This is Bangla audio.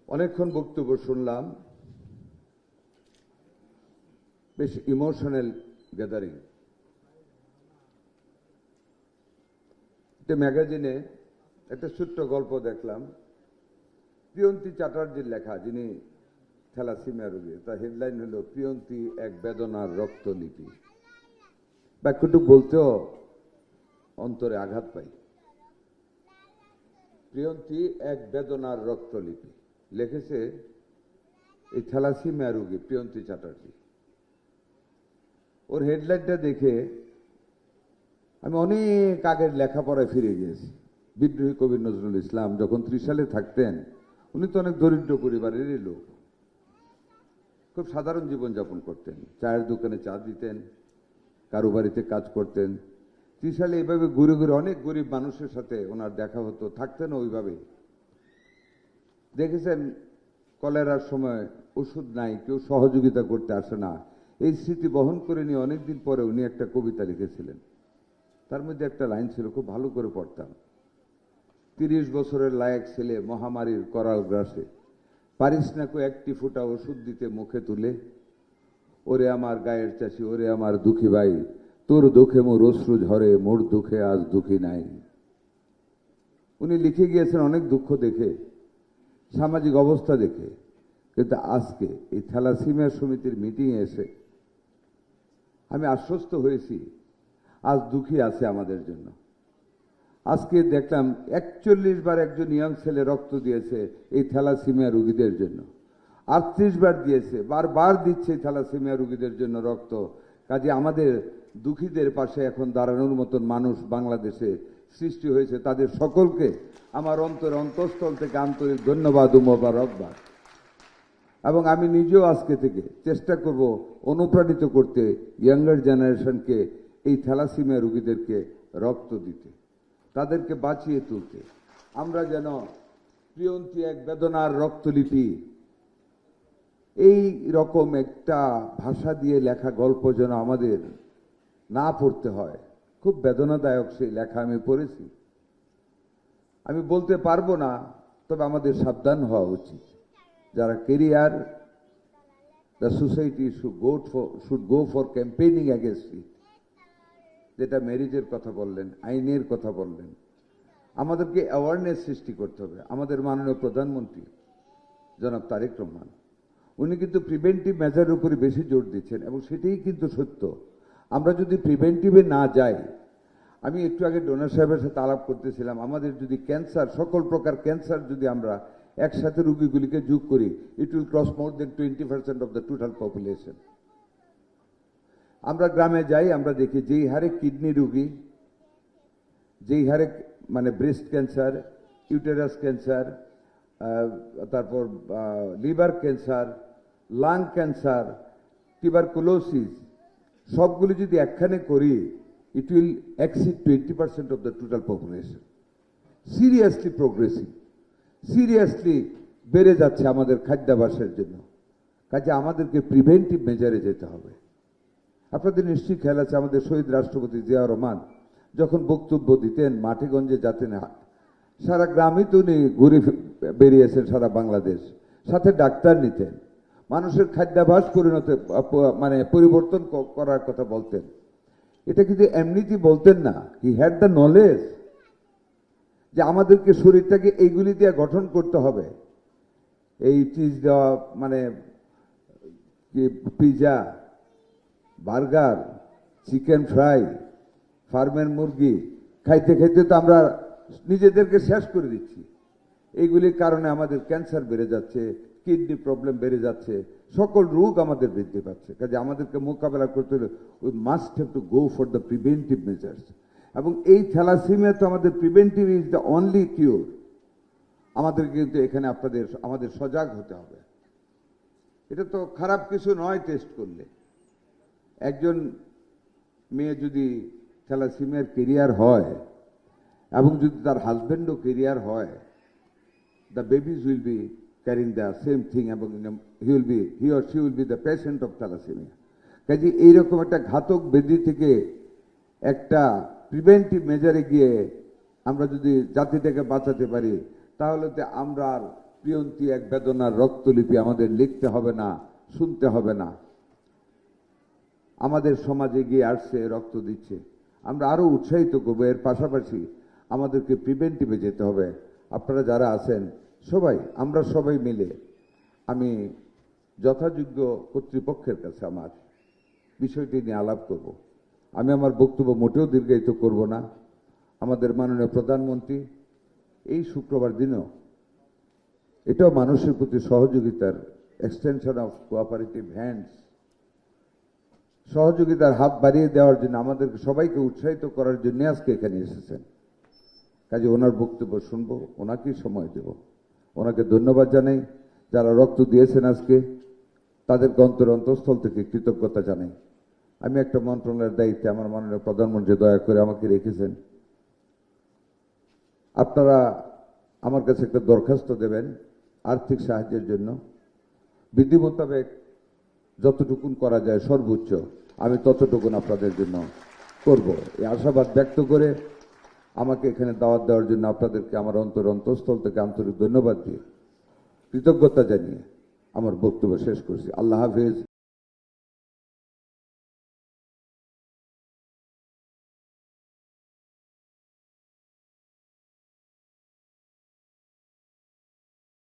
অনেকক্ষণ বক্তব্য শুনলাম, বেশ ইমোশনাল গ্যাদারিং। একটা ম্যাগাজিনে একটা ছোট্ট গল্প দেখলাম, প্রিয়ন্তী চ্যাটার্জির লেখা, যিনি থ্যালাসিমিয়া রোগী। তার হেডলাইন হলো প্রিয়ন্তী এক বেদনার রক্তলিপি। বাক্যটুকু বলতেও অন্তরে আঘাত পাই। প্রিয়ন্তী এক বেদনার রক্তলিপি লিখেছে এই থ্যালাসিমিয়া রোগী প্রিয়ন্তী চ্যাটার্জি। ওর হেডলাইনটা দেখে আমি অনেক আগের লেখাপড়ায় ফিরে গিয়েছি। বিদ্রোহী কবি নজরুল ইসলাম যখন ত্রিশালে থাকতেন, উনি তো অনেক দরিদ্র পরিবারেরই লোক, খুব সাধারণ জীবনযাপন করতেন। চায়ের দোকানে চা দিতেন, কারো বাড়িতে কাজ করতেন। ত্রিশালে এইভাবে ঘুরে ঘুরে অনেক গরিব মানুষের সাথে ওনার দেখা হতো, থাকতেন ওইভাবে। দেখেছেন কলেরার সময় ওষুধ নাই, কেউ সহযোগিতা করতে আসে না। এই স্মৃতি বহন করে নিয়ে অনেকদিন পরে উনি একটা কবিতা লিখেছিলেন। তার মধ্যে একটা লাইন ছিল, খুব ভালো করে পড়তাম। 30 বছরের লায়ক ছেলে মহামারীর করাল গ্রাসে, পারিস না কো একটি ফোঁটা ওষুধ দিতে মুখে তুলে। ওরে আমার গায়ের চাষি, ওরে আমার দুঃখী ভাই, তোর দুঃখে মোর অশ্রু ঝরে, মোর দুঃখে আজ দুঃখী নাই। উনি লিখে গিয়েছেন অনেক দুঃখ দেখে, সামাজিক অবস্থা দেখে। কিন্তু আজকে এই থ্যালাসিমিয়া সমিতির মিটিংয়ে এসে আমি আশ্বস্ত হয়েছি, আজ দুঃখী আছে আমাদের জন্য। আজকে দেখলাম 41 বার একজন ইয়াং ছেলে রক্ত দিয়েছে এই থ্যালাসিমিয়া রোগীদের জন্য। 38 বার দিয়েছে, বারবার দিচ্ছে থ্যালাসিমিয়া রোগীদের জন্য রক্ত। কাজে আমাদের দুঃখীদের পাশে এখন দাঁড়ানোর মতন মানুষ বাংলাদেশে সৃষ্টি হয়েছে। তাদের সকলকে আমার অন্তঃস্থল থেকে আন্তরিক ধন্যবাদ ও মোবারকবাদ। এবং আমি নিজেও আজকে থেকে চেষ্টা করব অনুপ্রাণিত করতে ইয়াঙ্গার জেনারেশনকে এই থ্যালাসিমিয়া রোগীদেরকে রক্ত দিতে, তাদেরকে বাঁচিয়ে তুলতে। আমরা যেন প্রিয়ন্তী এক বেদনার রক্তলিপি, এই রকম একটা ভাষা দিয়ে লেখা গল্প যেন আমাদের না পড়তে হয়। খুব বেদনাদায়ক সেই লেখা আমি পড়েছি। আমি বলতে পারবো না, তবে আমাদের সাবধান হওয়া উচিত। যারা career, the society should go for campaigning against it. যেটা ম্যারেজের কথা বললেন, আইনের কথা বললেন, আমাদেরকে অ্যাওয়ারনেস সৃষ্টি করতে হবে। আমাদের মাননীয় প্রধানমন্ত্রী জনাব তারেক রহমান, উনি কিন্তু প্রিভেন্টিভ মেজারের উপরে বেশি জোর দিচ্ছেন, এবং সেটাই কিন্তু সত্য। আমরা যদি প্রিভেন্টিভে না যাই, আমি একটু আগে ডোনার সাহেবের সাথে আলাপ করতেছিলাম, আমাদের যদি ক্যান্সার, সকল প্রকার ক্যান্সার যদি আমরা একসাথে রোগীগুলিকে যোগ করি, it will cross more than 20% of the total population. আমরা গ্রামে যাই, আমরা দেখি যেই হারে কিডনি রোগী, যেই হারে মানে ব্রেস্ট ক্যান্সার, ইউটেরাস ক্যান্সার, তারপর liver cancer, lung cancer, tuberculosis, সবগুলি যদি একখানে করি, it will exceed 20% of the total population. Seriously progressive, seriously বেড়ে যাচ্ছে আমাদের খাদ্যাভ্যাসের জন্য। কাজে আমাদেরকে প্রিভেন্টিভ মেজারে যেতে হবে। আপনাদের নিশ্চয়ই খেয়াল আছে, আমাদের শহীদ রাষ্ট্রপতি জিয়াউর রহমান যখন বক্তব্য দিতেন, মাঠে-গঞ্জে যেতেন, সারা গ্রামই তো উনি ঘুরে বেরিয়েছেন, সারা বাংলাদেশ। সাথে ডাক্তার নিতেন, মানুষের খাদ্যাভ্যাস পরিবর্তন করার কথা বলতেন। এটা কিন্তু এমনিতেই বলতেন না, হি হ্যাড দ্য নলেজ যে আমাদেরকে শরীরটাকে এইগুলি দিয়ে গঠন করতে হবে। এই চিজ দেওয়া, মানে পিজা, বার্গার, চিকেন ফ্রাই, ফার্মের মুরগি খাইতে খাইতে তো আমরা নিজেদেরকে শেষ করে দিচ্ছি। এইগুলির কারণে আমাদের ক্যান্সার বেড়ে যাচ্ছে, কিডনি প্রবলেম বেড়ে যাচ্ছে, সকল রোগ আমাদের বৃদ্ধি পাচ্ছে। কাজে আমাদেরকে মোকাবেলা করতে হলে we must have to go for the preventive measures. এবং এই থ্যালাসিমিয়া তো আমাদের প্রিভেন্টিভ ইজ দ্য অনলি কিউর। আমাদের কিন্তু এখানে আমাদের সজাগ হতে হবে। এটা তো খারাপ কিছু নয় টেস্ট করলে। একজন মেয়ে যদি থ্যালাসিমিয়ার কেরিয়ার হয়, এবং যদি তার হাজব্যান্ডও কেরিয়ার হয়, the babies will be carrying the same thing, এবং he or she will be the patient of thalassemia. কাজে এইরকম একটা ঘাতক ব্যাধি থেকে একটা প্রিভেন্টিভ মেজারে গিয়ে আমরা যদি জাতিটাকে বাঁচাতে পারি, তাহলে আমরা আর প্রিয়ন্তী এক বেদনার রক্তলিপি আমাদের লিখতে হবে না, শুনতে হবে না। আমাদের সমাজে গিয়ে আসছে, রক্ত দিচ্ছে, আমরা আরো উৎসাহিত করবো। এর পাশাপাশি আমাদেরকে প্রিভেন্টিভে যেতে হবে। আপনারা যারা আছেন সবাই, আমরা সবাই মিলে, আমি যথাযোগ্য কর্তৃপক্ষের কাছে আমার বিষয়টি নিয়ে আলাপ করব। আমি আমার বক্তব্য মোটেও দীর্ঘায়িত করব না। আমাদের মাননীয় প্রধানমন্ত্রী এই শুক্রবার দিনও এটাও মানুষের প্রতি সহযোগিতার এক্সটেনশন অফ কোঅপারেটিভ হ্যান্ডস, সহযোগিতার হাত বাড়িয়ে দেওয়ার জন্য, আমাদেরকে সবাইকে উৎসাহিত করার জন্য আজকে এখানে এসেছেন। কাজে ওনার বক্তব্য শুনবো, ওনাকেই সময় দেব। ওনাকে ধন্যবাদ জানাই। যারা রক্ত দিয়েছেন আজকে তাদেরকে অন্তঃস্থল থেকে কৃতজ্ঞতা জানাই। আমি একটা মন্ত্রণালয়ের দায়িত্বে, আমার মাননীয় প্রধানমন্ত্রী দয়া করে আমাকে রেখেছেন। আপনারা আমার কাছে একটা দরখাস্ত দেবেন আর্থিক সাহায্যের জন্য। বিধি মোতাবেক যতটুকুন করা যায় সর্বোচ্চ আমি ততটুকুন আপনাদের জন্য করব, এই আশাবাদ ব্যক্ত করে আমাকে এখানে দাওয়াত দেওয়ার জন্য আপনাদেরকে আমার অন্তঃস্থল থেকে আন্তরিক ধন্যবাদ দিয়ে কৃতজ্ঞতা জানিয়ে আমার বক্তব্য শেষ করছি। আল্লাহ হাফেজ।